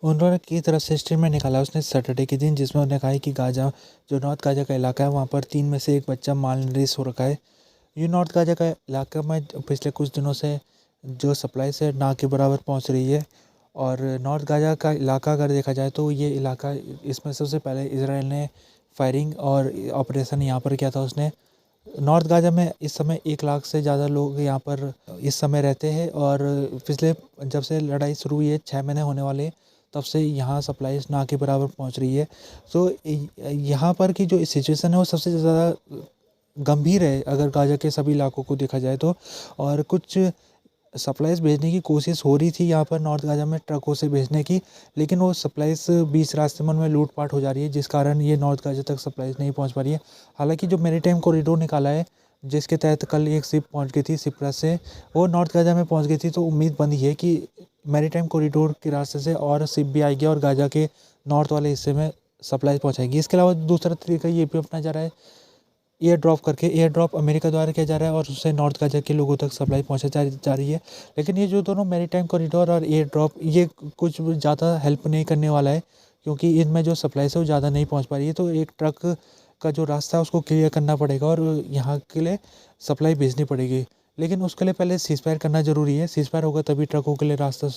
उन्होंने की तरफ से स्टेटमेंट निकाला उसने सैटरडे के दिन, जिसमें उन्होंने कहा है कि गाज़ा जो नॉर्थ गाज़ा का इलाका है वहाँ पर 3 में से 1 बच्चा मालनरिश हो रखा है। ये नॉर्थ गाज़ा का इलाका में पिछले कुछ दिनों से जो सप्लाईज़ है ना के बराबर पहुँच रही है। और नॉर्थ गाज़ा का इलाका अगर देखा जाए तो ये इलाका, इसमें सबसे पहले इज़राइल ने फायरिंग और ऑपरेशन यहाँ पर किया था उसने। नॉर्थ गाज़ा में इस समय 1 लाख से ज़्यादा लोग यहाँ पर इस समय रहते हैं और पिछले जब से लड़ाई शुरू हुई है 6 महीने होने वाले, तब से यहाँ सप्लाईज़ ना के बराबर पहुँच रही है। तो यहाँ पर की जो सिचुएशन है वो सबसे ज़्यादा गंभीर है अगर गाज़ा के सभी इलाकों को देखा जाए तो। और कुछ सप्लाईज़ भेजने की कोशिश हो रही थी यहाँ पर नॉर्थ गाज़ा में ट्रकों से भेजने की, लेकिन वो सप्लाईज़ बीच रास्ते में उनमें लूट-पाट हो जा रही है, जिस कारण ये नॉर्थ गाज़ा तक सप्लाईज़ नहीं पहुँच पा रही है। हालाँकि जो मैरीटाइम कॉरिडोर निकाला है, जिसके तहत कल एक शिप पहुँच गई थी सिप्रस से, वो नॉर्थ गाज़ा में पहुँच गई थी, तो उम्मीद बंधी है कि मैरीटाइम कॉरिडोर के रास्ते से और शिप भी आएगी और गाज़ा के नॉर्थ वाले हिस्से में सप्लाई पहुँचाएगी। इसके अलावा दूसरा तरीका ये भी अपनाया जा रहा है एयर ड्रॉप करके। एयर ड्रॉप अमेरिका द्वारा किया जा रहा है और उससे नॉर्थ गाज़ा के लोगों तक सप्लाई पहुंचाई जा रही है। लेकिन ये जो दोनों मैरीटाइम कॉरिडोर और एयर ड्रॉप, ये कुछ ज़्यादा हेल्प नहीं करने वाला है, क्योंकि इनमें जो सप्लाई है वो ज़्यादा नहीं पहुंच पा रही है। तो एक ट्रक का जो रास्ता है उसको क्लियर करना पड़ेगा और यहाँ के लिए सप्लाई भेजनी पड़ेगी। लेकिन उसके लिए पहले सीज़फायर करना ज़रूरी है। सीज़फायर होगा तभी ट्रकों के लिए रास्ता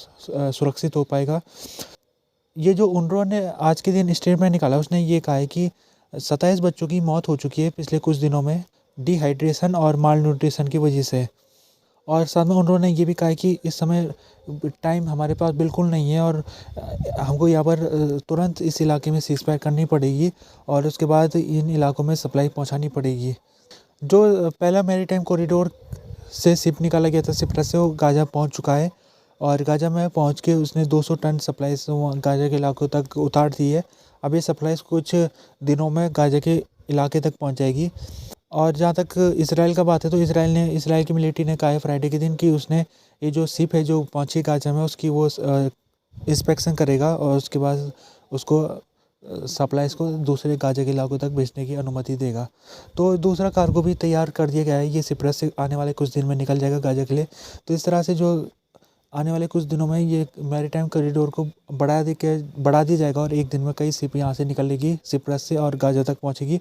सुरक्षित हो पाएगा। ये जो UNRWA ने आज के दिन स्टेटमेंट निकाला, उसने ये कहा है कि 27 बच्चों की मौत हो चुकी है पिछले कुछ दिनों में डिहाइड्रेशन और माल न्यूट्रिशन की वजह से। और साथ में UNRWA ने ये भी कहा है कि इस समय टाइम हमारे पास बिल्कुल नहीं है और हमको यहाँ पर तुरंत इस इलाके में सीज़फायर करनी पड़ेगी और उसके बाद इन इलाकों में सप्लाई पहुँचानी पड़ेगी। जो पहला मैरीटाइम कॉरिडोर से शिप निकाला गया था सिप्रस से, वो गाज़ा पहुँच चुका है और गाज़ा में पहुँच के उसने 200 टन सप्लाईज़ गाज़ा के इलाकों तक उतार दी है। अब ये सप्लाईज़ कुछ दिनों में गाज़ा के इलाके तक पहुँच जाएगी। और जहाँ तक इसराइल का बात है, तो इसराइल की मिलिट्री ने कहा है फ्राइडे के दिन कि उसने ये जो शिप है जो पहुँची गाज़ा में, उसकी वो इंस्पेक्शन करेगा और उसके बाद उसको सप्लाईज़ को दूसरे गाज़ा के इलाकों तक भेजने की अनुमति देगा। तो दूसरा कार्गो भी तैयार कर दिया गया है, ये सिप्रस से आने वाले कुछ दिन में निकल जाएगा गाज़ा के लिए। तो इस तरह से जो आने वाले कुछ दिनों में ये मैरीटाइम कॉरिडोर को बढ़ा दिया जाएगा और एक दिन में कई शिप यहाँ से निकलेगी सिप्रस से और गाज़ा तक पहुँचेगी।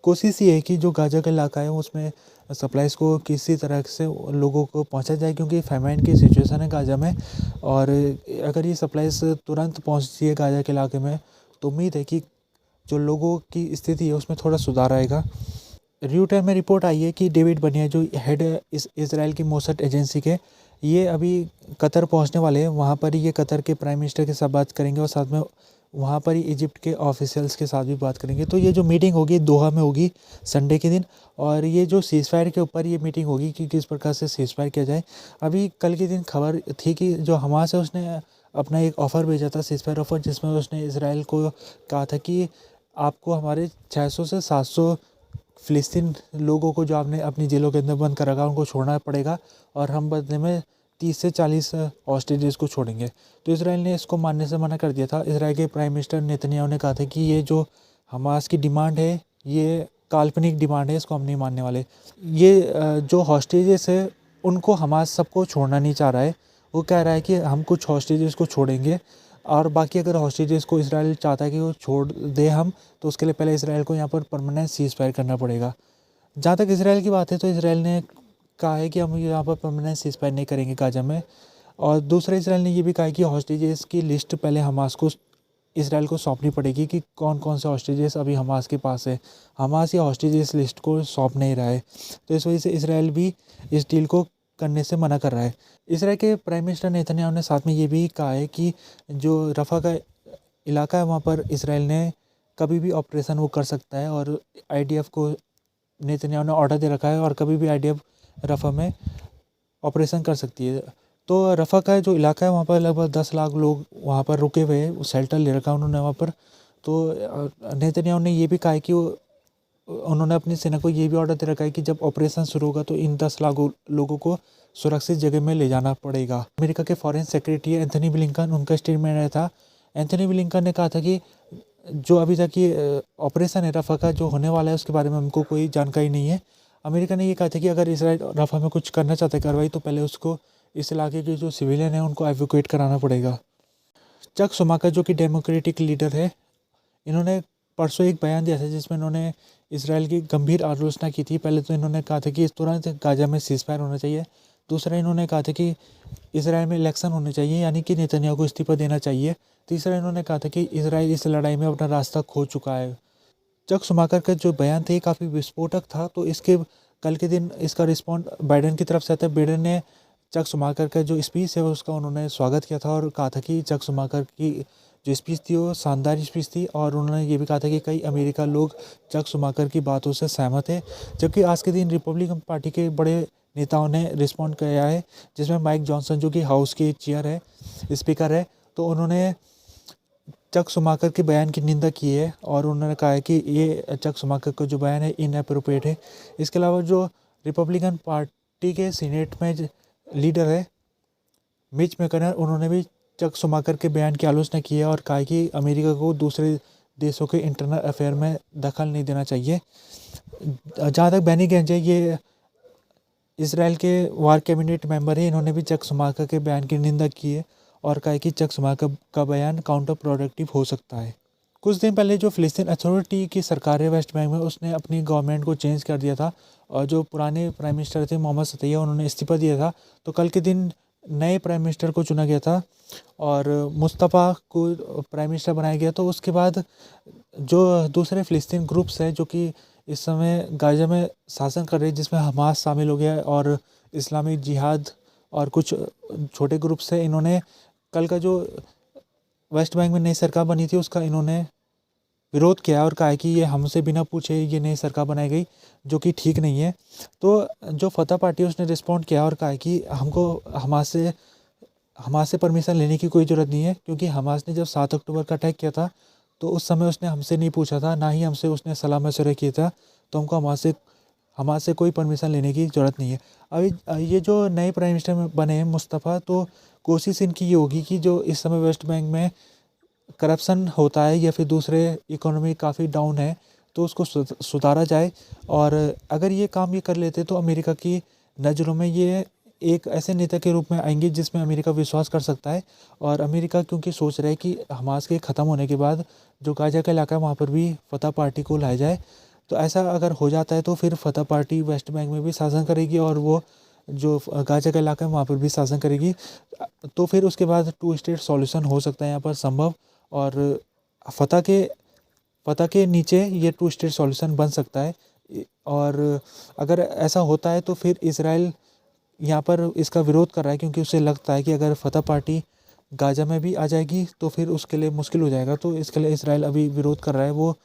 कोशिश ये है कि जो गाज़ा का इलाका है उसमें सप्लाईज़ को किसी तरह से लोगों को पहुँचा जाए, क्योंकि फैमाइन की सिचुएशन है गाज़ा में। और अगर ये सप्लाईज़ तुरंत पहुँचती है गाज़ा के इलाके में, तो उम्मीद है कि जो लोगों की स्थिति है उसमें थोड़ा सुधार आएगा। र्यूटर में रिपोर्ट आई है कि डेविड बनिया जो हेड है इसराइल की मोसाद एजेंसी के, ये अभी कतर पहुंचने वाले हैं। वहाँ पर ही ये कतर के प्राइम मिनिस्टर के साथ बात करेंगे और साथ में वहाँ पर ही इजिप्ट के ऑफिशियल्स के साथ भी बात करेंगे। तो ये जो मीटिंग होगी दोहा में होगी संडे के दिन, और ये जो सीज़फायर के ऊपर ये मीटिंग होगी कि किस प्रकार से सीज़फायर किया जाए। अभी कल के दिन खबर थी कि जो हमास है उसने अपना एक ऑफ़र भेजा था, सीज़फायर ऑफ़र, जिसमें उसने इसराइल को कहा था कि आपको हमारे 600 से 700 फ़िलिस्तीन लोगों को जो आपने अपनी जेलों के अंदर बंद कर रखा है उनको छोड़ना पड़ेगा और हम बदले में 30 से 40 हॉस्टेजेस को छोड़ेंगे। तो इसराइल ने इसको मानने से मना कर दिया था। इसराइल के प्राइम मिनिस्टर नेतन्याहू ने कहा था कि ये जो हमास की डिमांड है ये काल्पनिक डिमांड है, इसको हम नहीं मानने वाले। ये जो हॉस्टेजेस है उनको हमास सबको छोड़ना नहीं चाह रहा है। वो कह रहा है कि हम कुछ हॉस्टेजेस को छोड़ेंगे और बाकी अगर हॉस्टेजेस को इसराइल चाहता है कि वो छोड़ दे हम, तो उसके लिए पहले इसराइल को यहाँ पर परमानेंट सीज़फायर करना पड़ेगा। जहाँ तक इसराइल की बात है, तो इसराइल ने कहा है कि हम यहाँ पर परमानेंट सीज़फायर नहीं करेंगे गाज़ा में। और दूसरा इसराइल ने ये भी कहा है कि हॉस्टेजेस की लिस्ट पहले हमास को इसराइल को सौंपनी पड़ेगी कि कौन कौन से हॉस्टेजेस अभी हमास के पास है। हमास या हॉस्टेजेस लिस्ट को सौंप नहीं रहा है, तो इस वजह से इसराइल भी इस डील को करने से मना कर रहा है। इसराइल के प्राइम मिनिस्टर नेतन्याहू ने साथ में ये भी कहा है कि जो रफ़ा का इलाका है वहाँ पर इसराइल ने कभी भी ऑपरेशन वो कर सकता है और IDF को नेतन्याहू ने ऑर्डर दे रखा है और कभी भी IDF रफ़ा में ऑपरेशन कर सकती है। तो रफ़ा का जो इलाका है वहाँ पर लगभग 10 लाख लोग वहाँ पर रुके हुए हैं, शेल्टर ले रखा है उन्होंने वहाँ पर। तो नेतन्याहू ने ये भी कहा है कि उन्होंने अपनी सेना को ये भी ऑर्डर दे रखा है कि जब ऑपरेशन शुरू होगा तो इन 10 लाख लोगों को सुरक्षित जगह में ले जाना पड़ेगा। अमेरिका के फॉरेन सेक्रेटरी एंथनी ब्लिंकन, उनका स्टेटमेंट आया था। एंथनी ब्लिंकन ने कहा था कि जो अभी तक ये ऑपरेशन है रफ़ा का जो होने वाला है उसके बारे में हमको कोई जानकारी नहीं है। अमेरिका ने ये कहा था कि अगर इसराइल रफ़ा में कुछ करना चाहता है कार्रवाई, तो पहले उसको इस इलाके के जो सिविलियन है उनको एवैक्यूएट कराना पड़ेगा। चक शुमाकर जो कि डेमोक्रेटिक लीडर है, इन्होंने परसों एक बयान दिया था जिसमें इन्होंने इसराइल की गंभीर आलोचना की थी। पहले तो इन्होंने कहा था कि इस तुरंत गाजा में सीज़फायर होना चाहिए। दूसरा इन्होंने कहा था कि इसराइल में इलेक्शन होने चाहिए, यानी कि नेतन्याहू को इस्तीफा देना चाहिए। तीसरा इन्होंने कहा था कि इसराइल इस लड़ाई में अपना रास्ता खो चुका है। चक शुमाकर का जो बयान था ये काफ़ी विस्फोटक था, तो इसके कल के दिन इसका रिस्पॉन्ड बाइडेन की तरफ से आता है। बाइडेन ने चक शुमाकर का जो स्पीच है उसका उन्होंने स्वागत किया था और कहा था कि चक शुमाकर की जो स्पीच थी वो शानदार स्पीच थी, और उन्होंने ये भी कहा था कि कई अमेरिका लोग चक शुमाकर की बातों से सहमत है। जबकि आज के दिन रिपब्लिकन पार्टी के बड़े नेताओं ने रिस्पॉन्ड किया है, जिसमें माइक जॉनसन जो कि हाउस के चेयर है, स्पीकर है, तो उन्होंने चक शुमाकर के बयान की निंदा की है और उन्होंने कहा है कि ये चक शुमाकर का जो बयान है इनएप्रोप्रिएट है। इसके अलावा जो रिपब्लिकन पार्टी के सीनेट में लीडर है मिच मैकनर, उन्होंने भी चक शुमाकर के बयान की आलोचना की है और कहा है कि अमेरिका को दूसरे देशों के इंटरनल अफेयर में दखल नहीं देना चाहिए। जहाँ तक बेनी गैंज है, ये इसराइल के वार कैबिनेट मेंबर है, इन्होंने भी चक शुमाकर के बयान की निंदा की है और कहा है कि चक शुमाकर का बयान काउंटर प्रोडक्टिव हो सकता है। कुछ दिन पहले जो फ़िलिस्तीन अथॉरिटी की सरकार है वेस्ट बैंक में, उसने अपनी गवर्नमेंट को चेंज कर दिया था और जो पुराने प्राइम मिनिस्टर थे मोहम्मद सतैया, उन्होंने इस्तीफा दिया था। तो कल के दिन नए प्राइम मिनिस्टर को चुना गया था और मुस्तफ़ा को प्राइम मिनिस्टर बनाया गया। तो उसके बाद जो दूसरे फ़िलिस्तीन ग्रुप्स हैं जो कि इस समय गाज़ा में शासन कर रहे हैं, जिसमें हमास शामिल हो गया है और इस्लामिक जिहाद और कुछ छोटे ग्रुप्स हैं, इन्होंने कल का जो वेस्ट बैंक में नई सरकार बनी थी उसका इन्होंने विरोध किया और कहा है कि ये हमसे बिना पूछे ये नई सरकार बनाई गई, जो कि ठीक नहीं है। तो जो फतह पार्टी है उसने रिस्पॉन्ड किया और कहा है कि हमको हमास से परमिशन लेने की कोई ज़रूरत नहीं है, क्योंकि हमास ने जब 7 अक्टूबर का अटैक किया था तो उस समय उसने हमसे नहीं पूछा था, ना ही हमसे उसने सलाह मशवरे किया था। तो हमको हमास से कोई परमिशन लेने की ज़रूरत नहीं है। अभी ये जो नए प्राइम मिनिस्टर बने हैं मुस्तफ़ा, तो कोशिश इनकी ये होगी कि जो इस समय वेस्ट बैंक में करप्शन होता है या फिर दूसरे इकोनॉमी काफ़ी डाउन है तो उसको सुधारा जाए। और अगर ये काम ये कर लेते तो अमेरिका की नज़रों में ये एक ऐसे नेता के रूप में आएंगे जिसमें अमेरिका विश्वास कर सकता है। और अमेरिका क्योंकि सोच रहा है कि हमास के ख़त्म होने के बाद जो गाज़ा का इलाका है वहाँ पर भी फतह पार्टी को लाया जाए। तो ऐसा अगर हो जाता है तो फिर फतह पार्टी वेस्ट बैंक में भी शासन करेगी और वो जो गाज़ा का इलाका है वहाँ पर भी शासन करेगी। तो फिर उसके बाद 2 स्टेट सॉल्यूशन हो सकता है यहाँ पर संभव, और फतह के फतह के नीचे ये 2 स्टेट सॉल्यूशन बन सकता है। और अगर ऐसा होता है तो फिर इसराइल यहाँ पर इसका विरोध कर रहा है, क्योंकि उसे लगता है कि अगर फतह पार्टी गाज़ा में भी आ जाएगी तो फिर उसके लिए मुश्किल हो जाएगा। तो इसके लिए इसराइल अभी विरोध कर रहा है। वो